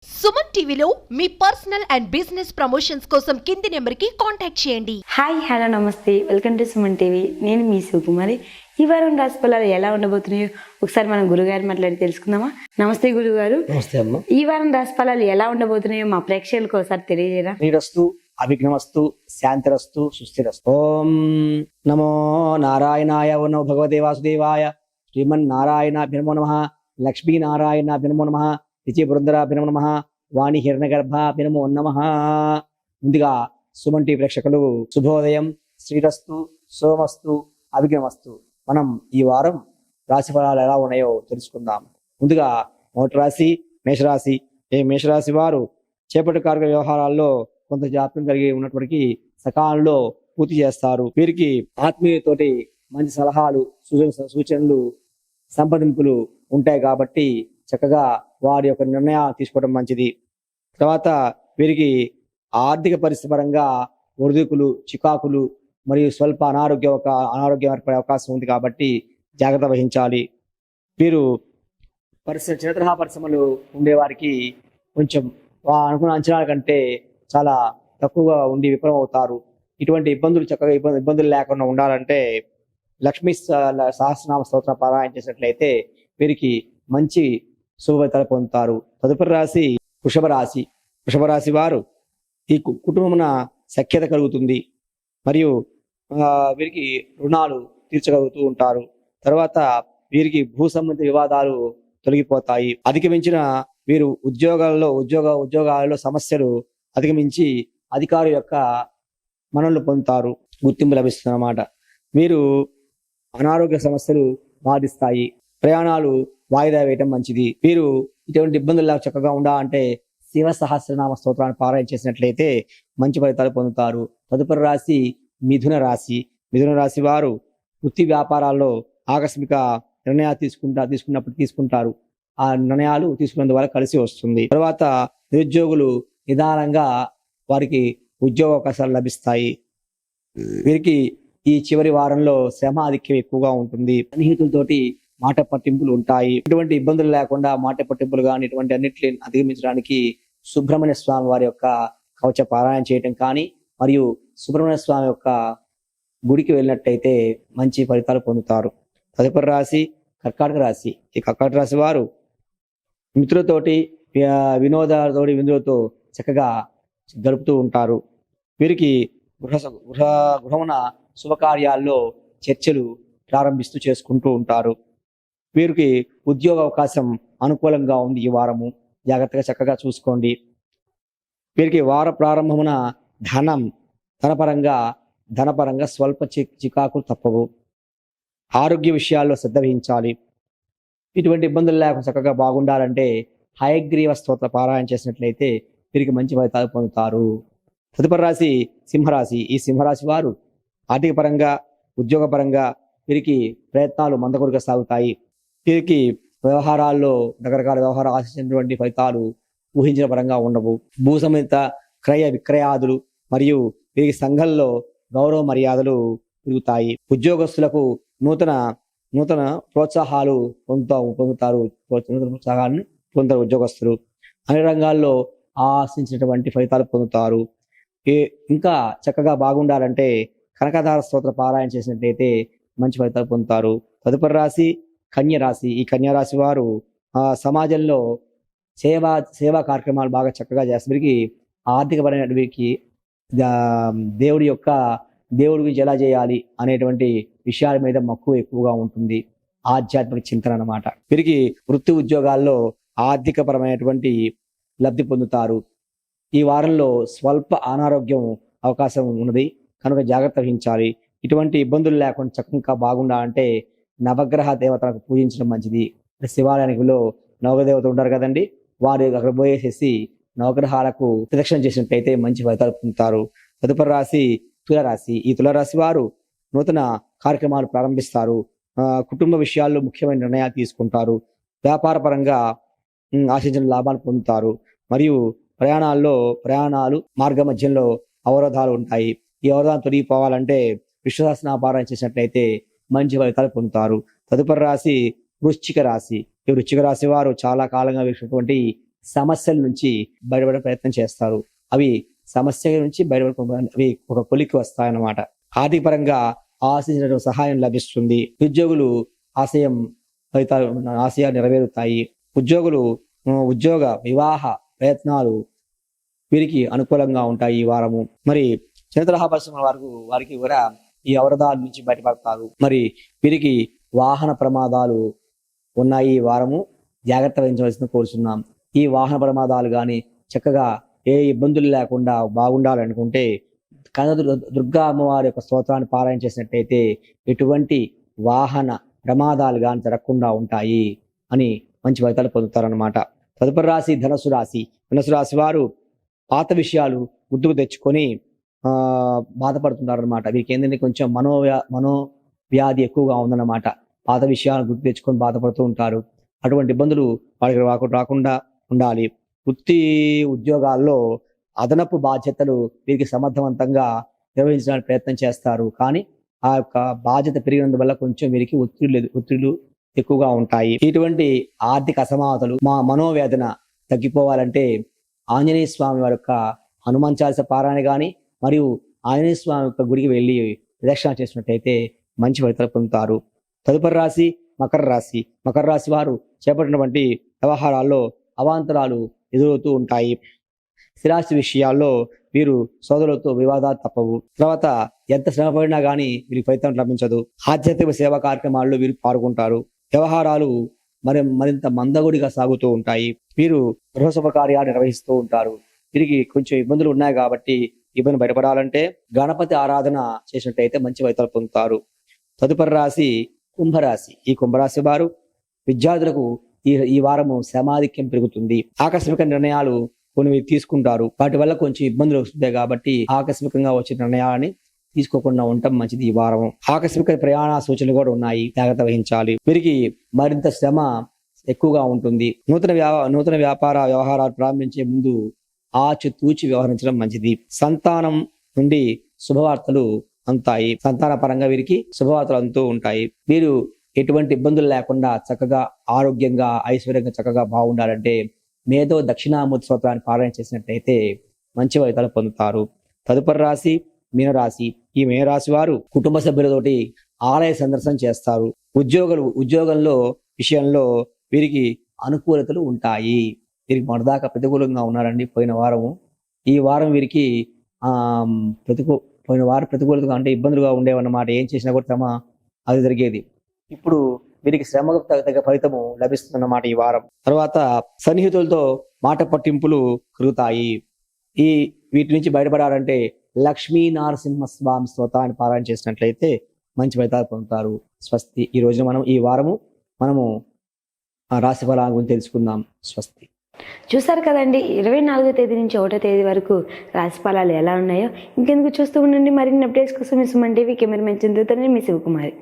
సుమన్ టీవీలో మీ personal and business promotions కోసం కింది నెంబర్కి కాంటాక్ట్ చేయండి. హాయ్ హలో నమస్తే, వెల్కమ్ టు సుమన్ టీవీ. నేను మీ సుకుమారి. ఈ వారం రాశి ఫలాలు ఎలా ఉండబోతున్నాయో ఒకసారి మనం గురుగారు మాట్లాడి తెలుసుకుందామా. నమస్తే గురుగారు. నమస్తే అమ్మ. ఈ వారం రాశి ఫలాలు ఎలా ఉండబోతున్నాయో మా ప్రేక్షకులకు ఒకసారి తెలియజేయరా. శ్రీరస్తు, అభిఘ్నమస్తు, శాంతిరస్తు, సుస్థిరస్తు. ఓం నమో నారాయణాయ, ఓ నమో భగవతే వాసుదేవాయ, శ్రీమన్నారాయణాభ్యనమో నమః, లక్ష్మీనారాయణాభ్యనమో నమః, విజయబృందరాభ్యనమో నమః, వాణి హిరణ్యగర్భాభ్యనమో నమః. ముందుగా సుమన్ టీవీ ప్రేక్షకులు శుభోదయం. శ్రీరస్తు, సోమస్తు, అభిఘ్నమస్తు. మనం ఈ వారం రాశి ఫలాలు ఎలా ఉన్నాయో తెలుసుకుందాం. ముందుగా మొదటి రాశి మేషరాశి. ఈ మేషరాశి వారు చేపట్టు కార్య వ్యవహారాల్లో కొంత జాప్యం కలిగి ఉన్నప్పటికీ సకాలంలో పూర్తి చేస్తారు. వీరికి ఆత్మీయతోటి మంచి సలహాలు, సూచనలు, సంప్రదింపులు ఉంటాయి కాబట్టి చక్కగా వారి యొక్క నిర్ణయాలు తీసుకోవడం మంచిది. తర్వాత వీరికి ఆర్థిక పరిస్థితి పరంగా ఒడిదుడుకులు, చికాకులు మరియు స్వల్ప అనారోగ్యం ఏర్పడే అవకాశం ఉంది కాబట్టి జాగ్రత్త వహించాలి. వీరు చిన్న తరహా పరిశ్రమలు ఉండేవారికి కొంచెం అనుకున్న అంచనాల కంటే చాలా తక్కువగా ఉండి విఫలమవుతారు. ఇటువంటి చక్కగా ఇబ్బందులు లేకుండా ఉండాలంటే లక్ష్మీ సహస్రనామ స్తోత్రం పారాయణ చేసినట్లయితే వీరికి మంచి శుభఫలితాలు పొందుతారు. తదుపరి రాశి వృషభ రాశి. వృషభ రాశి వారు ఈ కుటుంబమున సఖ్యత కలుగుతుంది మరియు వీరికి రుణాలు తీర్చగలుగుతూ ఉంటారు. తర్వాత వీరికి భూ సంబంధిత వివాదాలు తొలగిపోతాయి. అధిగమించిన వీరు ఉద్యోగాలలో సమస్యలు అధిగమించి అధికారుల యొక్క మన్ననలు పొందుతారు, గుర్తింపు లభిస్తుంది అన్నమాట. వీరు అనారోగ్య సమస్యలు బాధిస్తాయి. ప్రయాణాలు వాయిదా వేయటం మంచిది. వీరు ఇటువంటి ఇబ్బందులు చక్కగా ఉండాలంటే శివ సహస్రనామ స్తోత్రాన్ని పారాయణ చేసినట్లయితే మంచి ఫలితాలు పొందుతారు. తదుపరి రాశి మిథున రాశి. మిథున రాశి వారు వృత్తి వ్యాపారాల్లో ఆకస్మిక నిర్ణయాలు తీసుకుంటారు. ఆ నిర్ణయాలు తీసుకున్నందువల్ల కలిసి వస్తుంది. తర్వాత నిరుద్యోగులు నిదానంగా వారికి ఉద్యోగ అవకాశాలు లభిస్తాయి. వీరికి ఈ చివరి వారంలో శ్రమ ఆధిక్యం ఎక్కువగా ఉంటుంది. స్నేహితులతోటి మాట పట్టింపులు ఉంటాయి. ఇటువంటి ఇబ్బందులు లేకుండా మాట పట్టింపులు కానీ ఇటువంటి అన్నిటిని అధిగమించడానికి సుబ్రహ్మణ్య స్వామి వారి యొక్క కవచ పారాయణ చేయటం కానీ మరియు సుబ్రహ్మణ్య స్వామి యొక్క గుడికి వెళ్ళినట్టయితే మంచి ఫలితాలు పొందుతారు. తదుపరి రాశి కర్కాటక రాశి. ఈ కర్కాటక రాశి వారు మిత్రులతోటి విందులతో చక్కగా గడుపుతూ ఉంటారు. వీరికి గృహమున శుభకార్యాల్లో చర్చలు ప్రారంభిస్తూ చేసుకుంటూ ఉంటారు. వీరికి ఉద్యోగ అవకాశం అనుకూలంగా ఉంది. ఈ వారము జాగ్రత్తగా చక్కగా చూసుకోండి. వీరికి వార ప్రారంభమున ధనపరంగా స్వల్ప చికాకులు తప్పవు. ఆరోగ్య విషయాల్లో శ్రద్ధ వహించాలి. ఇటువంటి ఇబ్బందులు లేకుండా చక్కగా బాగుండాలంటే హయగ్రీవ స్తోత్ర పారాయణ చేసినట్లయితే వీరికి మంచి ఫలితాలు పొందుతారు. తదుపరి రాశి సింహరాశి. ఈ సింహరాశి వారు ఆర్థిక పరంగా, ఉద్యోగపరంగా వీరికి ప్రయత్నాలు మందకొడిగా సాగుతాయి. వీరికి వ్యవహారాల్లో రకరకాల వ్యవహారాలు ఆశించినటువంటి ఫలితాలు ఊహించిన పరంగా ఉండవు. భూ సంబంధిత క్రయ విక్రయాదులు మరియు వీరికి సంఘంలో గౌరవ మర్యాదలు పెరుగుతాయి. ఉద్యోగస్తులకు నూతన ప్రోత్సాహాలు పొందుతారు. ఉద్యోగస్తులు అన్ని రంగాల్లో ఆశించినటువంటి ఫలితాలు పొందుతారు. ఇంకా చక్కగా బాగుండాలంటే కనకదార స్తోత్ర పారాయణ చేసినట్లయితే మంచి ఫలితాలు పొందుతారు. తదుపరి రాశి కన్య రాశి. ఈ కన్యా రాశి వారు సమాజంలో సేవా కార్యక్రమాలు బాగా చక్కగా చేస్తారు. వీరికి ఆర్థికపరమైన వీరికి దేవుడి గురించి ఎలా చేయాలి అనేటువంటి విషయాల మీద మక్కువ ఎక్కువగా ఉంటుంది. ఆధ్యాత్మిక చింతన అన్నమాట. వీరికి వృత్తి ఉద్యోగాల్లో ఆర్థికపరమైనటువంటి లబ్ధి పొందుతారు. ఈ వారంలో స్వల్ప అనారోగ్యం అవకాశం ఉన్నది కనుక జాగ్రత్త వహించాలి. ఇటువంటి ఇబ్బందులు లేకుండా చక్కగా బాగుండాలంటే నవగ్రహ దేవతలకు పూజించడం మంచిది. శివాలయంలో నవగ్రహ ఉంటారు కదండి, వారు అక్కడ పోయేసేసి నవగ్రహాలకు ప్రదక్షిణ చేసినట్లయితే మంచి ఫలితాలు పొందుతారు. తదుపరి రాశి తులారాశి. ఈ తులారాశి వారు నూతన కార్యక్రమాలు ప్రారంభిస్తారు. కుటుంబ విషయాల్లో ముఖ్యమైన నిర్ణయాలు తీసుకుంటారు. వ్యాపార పరంగా ఆశించిన లాభాలు పొందుతారు. మరియు ప్రయాణాలు మార్గ మధ్యంలో అవరోధాలు ఉంటాయి. ఈ అవరోధాలు తొలగిపోవాలంటే విశ్వసహస్రనామ పారాయణ చేసినట్లయితే మంచి ఫలితాలు పొందుతారు. తదుపరి రాశి వృశ్చిక రాశి. ఈ వృశ్చిక రాశి వారు చాలా కాలంగా వేసినటువంటి సమస్యల నుంచి బయటపడే ప్రయత్నం చేస్తారు. అవి సమస్య నుంచి అవి ఒక కొలికి వస్తాయన్నమాట. ఆర్థిక పరంగా ఆశించిన సహాయం లభిస్తుంది. ఉద్యోగులు ఆశయాలు నెరవేరుతాయి. ఉద్యోగ వివాహ ప్రయత్నాలు వీరికి అనుకూలంగా ఉంటాయి ఈ వారము. మరి చిన్నతరహా పరిశ్రమల వారికి కూడా ఈ అవరోధాల నుంచి బయటపడతారు. మరి వీరికి వాహన ప్రమాదాలు ఉన్నాయి ఈ వారము, జాగ్రత్త వహించవలసింది కోరుచున్నాం. ఈ వాహన ప్రమాదాలు కానీ చక్కగా ఏ ఇబ్బందులు లేకుండా బాగుండాలనుకుంటే దుర్గా అమ్మవారి యొక్క స్తోత్రాన్ని పారాయణ చేసినట్టయితే ఎటువంటి వాహన ప్రమాదాలు కానీ జరగకుండా ఉంటాయి అని మంచి ఫలితాలు పొందుతారన్నమాట. తదుపరి రాశి ధనుసు రాశి. ధనుసు రాశి వారు పాత విషయాలు గుర్తుకు తెచ్చుకొని బాధపడుతున్నారు అనమాట. వీరికి ఏంటంటే కొంచెం మనోవ్యాధి ఎక్కువగా ఉందన్నమాట. పాత విషయాలు గుర్తు తెచ్చుకొని బాధపడుతూ ఉంటారు. అటువంటి ఇబ్బందులు వారికి రాకుండా ఉండాలి. ఉద్యోగాల్లో అదనపు బాధ్యతలు వీరికి సమర్థవంతంగా నిర్వహించడానికి ప్రయత్నం చేస్తారు. కానీ ఆ యొక్క బాధ్యత పెరిగినందువల్ల కొంచెం వీరికి ఒత్తిళ్లు ఎక్కువగా ఉంటాయి. ఇటువంటి ఆర్థిక అసమానతలు మనోవేదన తగ్గిపోవాలంటే ఆంజనేయ స్వామి వారి యొక్క హనుమాన్ చాలీసా పారాయణ కానీ మరియు ఆంజనేయ స్వామి యొక్క గుడికి వెళ్ళి ప్రదక్షిణ చేసినట్టయితే మంచి ఫలితాలు పొందుతారు. తదుపరి రాశి మకర రాశి. మకర రాశి వారు చేపట్టినటువంటి వ్యవహారాల్లో అవాంతరాలు ఎదురవుతూ ఉంటాయి. స్థిరాస్తి విషయాల్లో వీరు సోదరులతో వివాదాలు తప్పవు. తర్వాత ఎంత శ్రమ పడినా కానీ వీరికి ఫలితం లభించదు. ఆధ్యాత్మిక సేవా కార్యక్రమాల్లో వీరు పాల్గొంటారు. వ్యవహారాలు మరింత మందగుడిగా సాగుతూ ఉంటాయి. వీరు గృహశుభకార్యాలు నిర్వహిస్తూ ఉంటారు. వీరికి కొంచెం ఇబ్బందులు ఉన్నాయి కాబట్టి ఇబ్బంది బయటపడాలంటే గణపతి ఆరాధన చేసినట్టయితే మంచి ఫలితాలు పొందుతారు. తదుపరి రాశి కుంభరాశి. ఈ కుంభరాశి వారు విద్యార్థులకు ఈ వారము శ్రమాధిక్యం పెరుగుతుంది. ఆకస్మిక నిర్ణయాలు కొన్ని తీసుకుంటారు. వాటి వల్ల కొంచెం ఇబ్బందులు వస్తాయి కాబట్టి ఆకస్మికంగా వచ్చిన నిర్ణయాలని తీసుకోకుండా ఉండటం మంచిది. ఈ వారం ఆకస్మిక ప్రయాణ సూచనలు కూడా ఉన్నాయి, జాగ్రత్త వహించాలి. వీరికి మరింత శ్రమ ఎక్కువగా ఉంటుంది. నూతన వ్యాపార వ్యవహారాలు ప్రారంభించే ముందు ఆచితూచి వ్యవహరించడం మంచిది. సంతానం నుండి శుభవార్తలు అందుతాయి. సంతాన పరంగా వీరికి శుభవార్తలు అందుతూ ఉంటాయి. వీరు ఎటువంటి ఇబ్బందులు లేకుండా చక్కగా ఆరోగ్యంగా ఐశ్వర్యంగా చక్కగా బాగుండాలంటే మేధో దక్షిణామూర్తి స్తోత్రాన్ని పారాయణ చేసినట్టయితే మంచి ఫలితాలు పొందుతారు. తదుపరి రాశి మీనరాశి. ఈ మీనరాశి వారు కుటుంబ సభ్యులతోటి ఆలయ సందర్శన చేస్తారు. ఉద్యోగంలో విషయంలో వీరికి అనుకూలతలు ఉంటాయి. వీరికి మొదదాకా ప్రతికూలంగా ఉన్నారండి పోయిన వారము. ఈ వారం వీరికి పోయిన వారం ప్రతికూలతగా అంటే ఇబ్బందులుగా ఉండేవన్నమాట. ఏం చేసినా కూడా శ్రమ అది జరిగేది. ఇప్పుడు వీరికి శ్రమకు తగ్గ ఫలితము లభిస్తుందన్నమాట ఈ వారం. తర్వాత సన్నిహితులతో మాట పట్టింపులు కలుగుతాయి. వీటి నుంచి బయటపడాలంటే లక్ష్మీ నరసింహస్వామి స్తోత్రాన్ని పారాయణ చేసినట్లయితే మంచి ఫలితాలు పొందుతారు. స్వస్తి. ఈ రోజున ఈ వారము మనము రాశి ఫలాల గురించి తెలుసుకుందాం. స్వస్తి. చూసారు కదండి, 24వ తేదీ నుంచి 1వ తేదీ వరకు రాశి ఫలాలు ఎలా ఉన్నాయో. ఇంకెందుకు చూస్తూ ఉండండి. మరిన్ని అప్డేట్స్ కోసం మీ సుమన్ టీవీ కెమెరామెన్ చంద్రుతోనే మీ శివకుమారి.